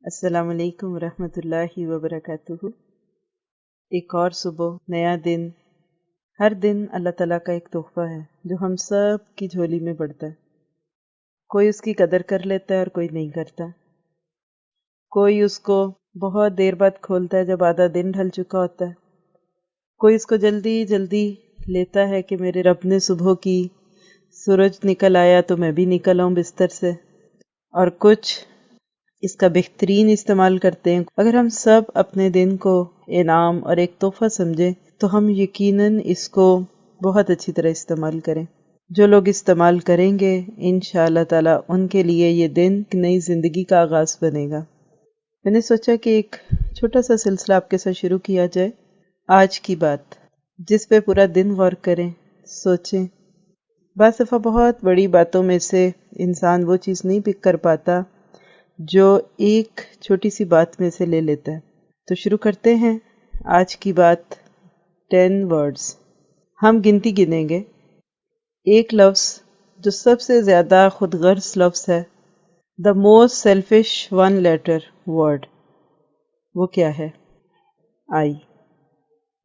السلام علیکم ورحمۃ اللہ وبرکاتہ۔ ایک اور صبح، نیا دن۔ ہر دن اللہ تعالیٰ کا ایک تحفہ ہے جو ہم سب کی جھولی میں پڑتا ہے۔ کوئی اس کی قدر کر لیتا ہے اور کوئی نہیں کرتا۔ کوئی اس کو بہت دیر بعد کھولتا ہے جب آدھا دن ڈھل چکا ہوتا ہے۔ کوئی اس کو جلدی جلدی لیتا ہے کہ میرے رب نے صبح کی سورج نکل آیا تو میں بھی نکل آؤں بستر سے، اور کچھ اس کا بہترین استعمال کرتے ہیں۔ اگر ہم سب اپنے دن کو انعام اور ایک تحفہ سمجھیں تو ہم یقیناً اس کو بہت اچھی طرح استعمال کریں۔ جو لوگ استعمال کریں گے انشاءاللہ تعالی ان کے لیے یہ دن ایک نئی زندگی کا آغاز بنے گا۔ میں نے سوچا کہ ایک چھوٹا سا سلسلہ آپ کے ساتھ شروع کیا جائے، آج کی بات، جس پہ پورا دن غور کریں، سوچیں۔ بعض دفعہ بہت بڑی باتوں میں سے انسان وہ چیز نہیں پک کر پاتا جو ایک چھوٹی سی بات میں سے لے لیتا ہے۔ تو شروع کرتے ہیں آج کی بات۔ 10 ورڈز ہم گنتی گنیں گے۔ ایک لفظ جو سب سے زیادہ خود غرض لفظ ہے، the most selfish one letter word، وہ کیا ہے؟ I،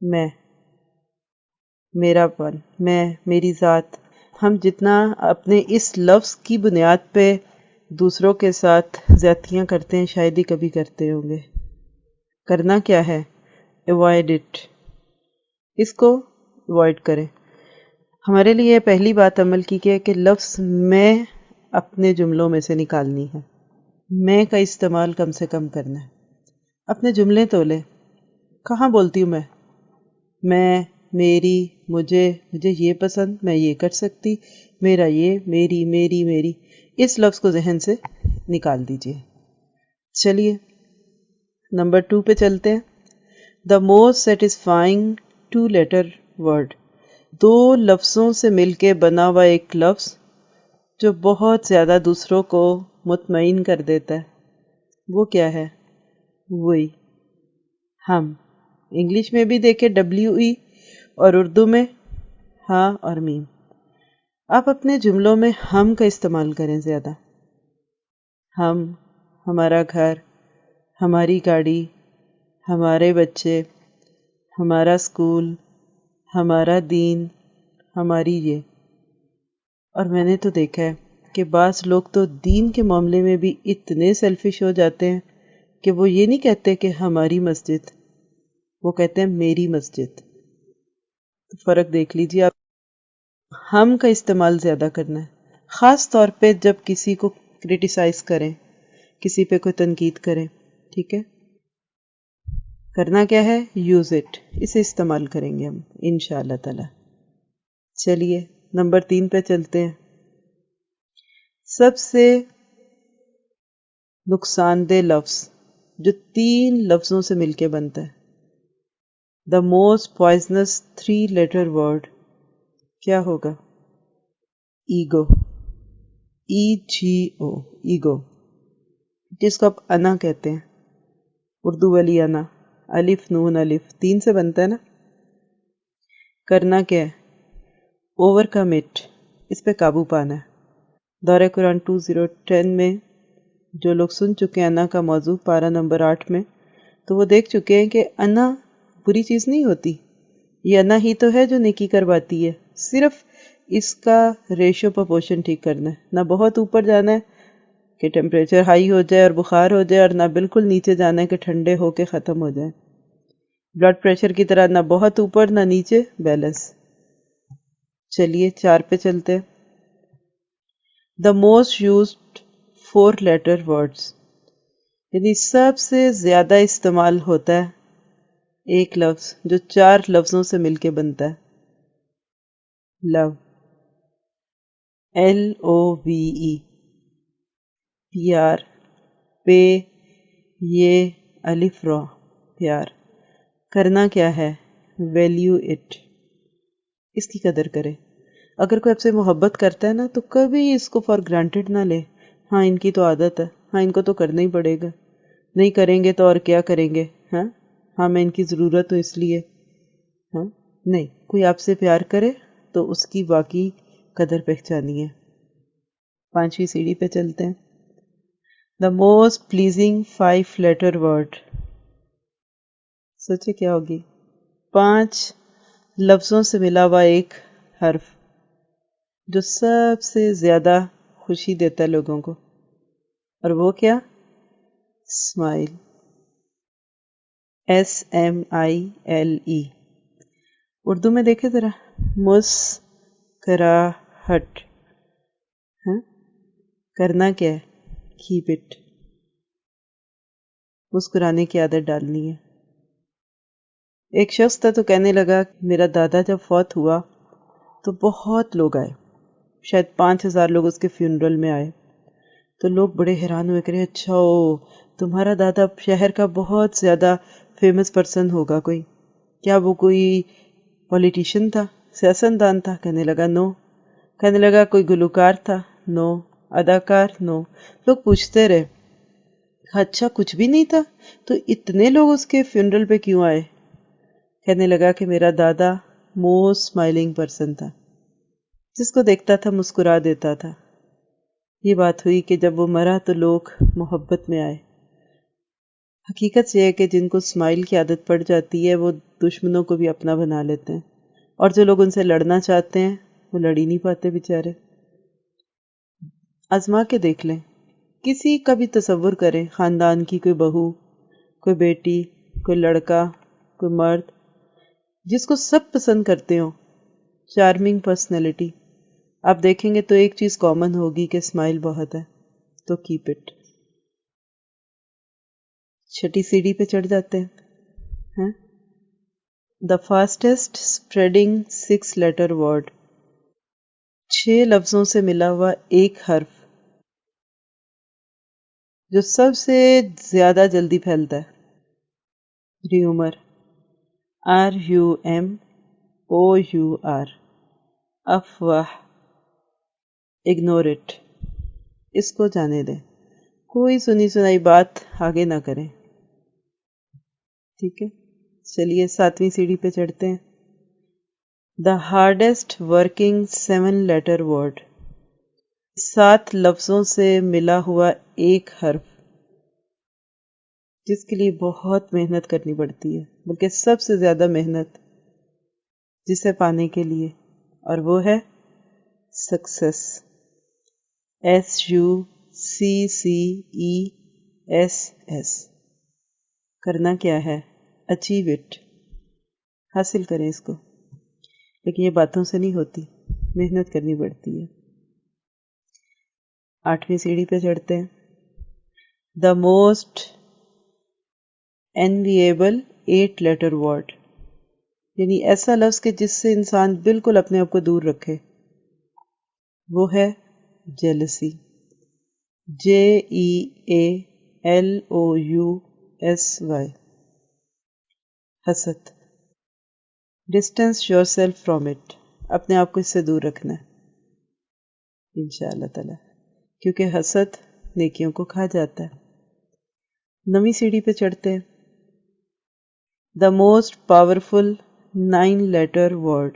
میں، میرا پن، میں، میری ذات۔ ہم جتنا اپنے اس لفظ کی بنیاد پہ دوسروں کے ساتھ زیادتیاں کرتے ہیں، شاید ہی کبھی کرتے ہوں گے۔ کرنا کیا ہے؟ اوائڈ اٹ، اس کو اوائڈ کریں۔ ہمارے لیے پہلی بات عمل کی ہے کہ لفظ میں اپنے جملوں میں سے نکالنی ہے۔ میں کا استعمال کم سے کم کرنا ہے۔ اپنے جملے تولے۔ کہاں بولتی ہوں میں، میری، مجھے یہ پسند، میں یہ کر سکتی، میرا یہ، میری، میری، اس لفظ کو ذہن سے نکال دیجئے۔ چلیے نمبر 2 پہ چلتے ہیں۔ the most satisfying 2-letter word، 2 لفظوں سے مل کے بنا ہوا ایک لفظ جو بہت زیادہ دوسروں کو مطمئن کر دیتا ہے، وہ کیا ہے؟ وہی، ہم۔ انگلش میں بھی دیکھیں WE، اور اردو میں ہاں اور میم۔ آپ اپنے جملوں میں ہم کا استعمال کریں زیادہ۔ ہم، ہمارا گھر، ہماری گاڑی، ہمارے بچے، ہمارا اسکول، ہمارا دین، ہماری یہ۔ اور میں نے تو دیکھا ہے کہ بعض لوگ تو دین کے معاملے میں بھی اتنے سیلفش ہو جاتے ہیں کہ وہ یہ نہیں کہتے کہ ہماری مسجد، وہ کہتے ہیں میری مسجد۔ تو فرق دیکھ لیجیے آپ۔ ہم کا استعمال زیادہ کرنا ہے، خاص طور پہ جب کسی کو کرٹیسائز کریں، کسی پہ کوئی تنقید کریں، ٹھیک ہے؟ کرنا کیا ہے؟ یوز اٹ، اسے استعمال کریں گے ہم انشاءاللہ تعالی۔ چلیے نمبر 3 پہ چلتے ہیں۔ سب سے نقصان دہ لفظ جو 3 لفظوں سے مل کے بنتا ہے، the most poisonous 3-letter word، کیا ہوگا؟ ایگو، EGO، ایگو، جس کو آپ انا کہتے ہیں، اردو والی انا، الف نون الف 3 سے بنتا ہے نا۔ کرنا کیا ہے؟ اوور کم اٹ، اس پہ قابو پانا ہے۔ دورہ قرآن 2010 میں جو لوگ سن چکے ہیں انا کا موضوع، پارہ نمبر 8 میں، تو وہ دیکھ چکے ہیں کہ انا بری چیز نہیں ہوتی، یہ انا ہی تو ہے جو نیکی کرواتی ہے۔ صرف اس کا ریشو پرپورشن ٹھیک کرنا ہے، نہ بہت اوپر جانا ہے کہ ٹیمپریچر ہائی ہو جائے اور بخار ہو جائے، اور نہ بالکل نیچے جانا ہے کہ ٹھنڈے ہو کے ختم ہو جائے۔ بلڈ پریشر کی طرح نہ بہت اوپر نہ نیچے، بیلنس۔ چلیے 4 پہ چلتے۔ the most used 4-letter words، یعنی سب سے زیادہ استعمال ہوتا ہے ایک لفظ جو 4 لفظوں سے مل کے بنتا ہے۔ لو، LOVE، پیار، پے، یہ الف را، پیار۔ کرنا کیا ہے؟ ویلیو اٹ، اس کی قدر کرے۔ اگر کوئی آپ سے محبت کرتا ہے نا تو کبھی اس کو فار گرانٹیڈ نہ لے، ہاں ان کی تو عادت ہے، ہاں ان کو تو کرنا ہی پڑے گا، نہیں کریں گے تو اور کیا کریں گے، ہاں میں ان کی ضرورت ہوں اس لیے، ہاں نہیں۔ کوئی آپ سے پیار کرے تو اس کی واقعی قدر پہچانی ہے۔ 5ویں سیڑھی پہ چلتے ہیں۔ The most pleasing 5 letter word. سوچے کیا ہوگی؟ 5 لفظوں سے ملا ہوا ایک حرف جو سب سے زیادہ خوشی دیتا ہے لوگوں کو، اور وہ کیا؟ اسمائل. SMILE. اردو میں دیکھے ذرا، مسکراہٹ. ہاں، کرنا کیا ہے؟ Keep it. مسکرانے کی عادت ڈالنی ہے. ایک شخص تھا تو کہنے لگا میرا دادا جب فوت ہوا تو بہت لوگ آئے، شاید 5000 لوگ اس کے فیونرل میں آئے. تو لوگ بڑے حیران ہوئے، کہ اچھا تمہارا دادا شہر کا بہت زیادہ فیمس پرسن ہوگا، کوئی کیا وہ کوئی پولیٹیشین تھا، سیاستدان تھا؟ کہنے لگا نو. کہنے لگا کوئی گلوکار تھا؟ نو. اداکار؟ نو. لوگ پوچھتے رہے اچھا کچھ بھی نہیں تھا؟ تو اتنے لوگ اس کے فیونرل پہ کیوں آئے؟ کہنے لگا کہ میرا دادا موسٹ اسمائلنگ پرسن تھا، جس کو دیکھتا تھا مسکرا دیتا تھا. یہ بات ہوئی کہ جب وہ مرا تو لوگ محبت میں آئے. حقیقت یہ ہے کہ جن کو اسمائل کی عادت پڑ جاتی ہے وہ دشمنوں کو بھی اپنا بنا لیتے ہیں، اور جو لوگ ان سے لڑنا چاہتے ہیں وہ لڑ ہی نہیں پاتے بیچارے. آزما کے دیکھ لیں، کسی کا بھی تصور کریں، خاندان کی کوئی بہو، کوئی بیٹی، کوئی لڑکا، کوئی مرد جس کو سب پسند کرتے ہوں، چارمنگ پرسنالٹی، آپ دیکھیں گے تو ایک چیز کامن ہوگی کہ اسمائل بہت ہے. تو کیپ اٹ. چھٹی سیڑھی پہ چڑھ جاتے ہیں. The fastest spreading 6 letter word. 6 لفظوں سے ملا ہوا ایک حرف جو سب سے زیادہ جلدی پھیلتا ہے. ریومر. RUMOUR. افواہ. Ignore it. اس کو جانے دیں، کوئی سنی سنائی بات آگے نہ کریں. ٹھیک ہے، چلیے 7ویں سیڑھی پہ چڑھتے ہیں. The hardest working 7 letter word. 7 لفظوں سے ملا ہوا ایک حرف جس کے لیے بہت محنت کرنی پڑتی ہے، بلکہ سب سے زیادہ محنت جسے پانے کے لیے، اور وہ ہے سکسیس. SUCCESS. کرنا کیا ہے؟ Achieve it. حاصل کریں اس کو، لیکن یہ باتوں سے نہیں ہوتی، محنت کرنی پڑتی ہے. 8ویں سیڑھی پہ چڑھتے ہیں. The most enviable 8 letter word. یعنی ایسا لفظ کہ جس سے انسان بالکل اپنے آپ کو دور رکھے، وہ ہے جیلسی. JEALOUSY. حسد. Distance your self from it. اپنے آپ کو اس سے دور رکھنا ہے انشاءاللہ تعالی، کیونکہ حسد نیکیوں کو کھا جاتا ہے. 9ویں سیڑھی پہ چڑھتے ہیں. The most powerful 9 letter word.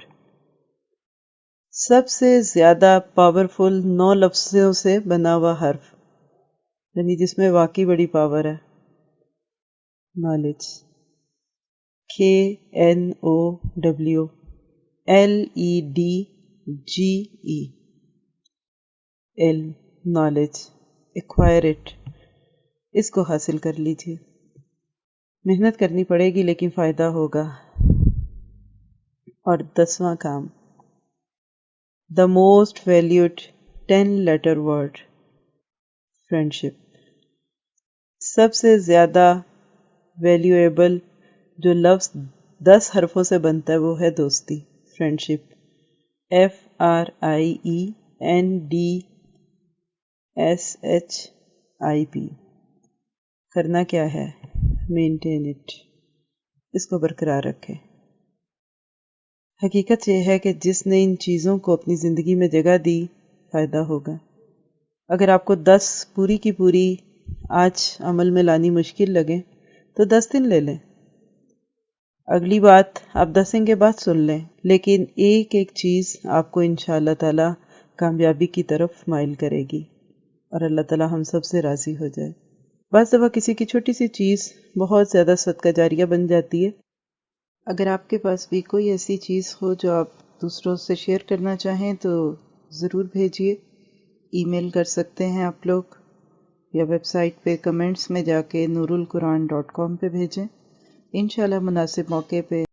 سب سے زیادہ پاورفل 9 لفظوں سے بنا ہوا حرف، یعنی جس میں واقعی بڑی پاور ہے. نالج. KNOWLEDGE. علم، نالج. Acquire it. اس کو حاصل کر لیجیے. محنت کرنی پڑے گی لیکن فائدہ ہوگا. اور 10واں کام، the most valued 10 letter word. Friendship. سب سے زیادہ ویلیویبل جو لفظ 10 حرفوں سے بنتا ہے وہ ہے دوستی، فرینڈشپ. FRIENDSHIP. کرنا کیا ہے؟ Maintain it. اس کو برقرار رکھے. حقیقت یہ ہے کہ جس نے ان چیزوں کو اپنی زندگی میں جگہ دی، فائدہ ہوگا. اگر آپ کو 10 پوری کی پوری آج عمل میں لانی مشکل لگے تو 10 دن لے لیں. اگلی بات آپ 10 کے بعد سن لیں، لیکن ایک ایک چیز آپ کو انشاءاللہ تعالی کامیابی کی طرف مائل کرے گی. اور اللہ تعالی ہم سب سے راضی ہو جائے۔ بعض دفعہ کسی کی چھوٹی سی چیز بہت زیادہ صدقہ جاریہ بن جاتی ہے۔ اگر آپ کے پاس بھی کوئی ایسی چیز ہو جو آپ دوسروں سے شیئر کرنا چاہیں تو ضرور بھیجیے۔ ای میل کر سکتے ہیں آپ لوگ، یا ویب سائٹ پہ کمنٹس میں جا کے nurulquran.com پہ بھیجیں۔ انشاءاللہ مناسب موقع پہ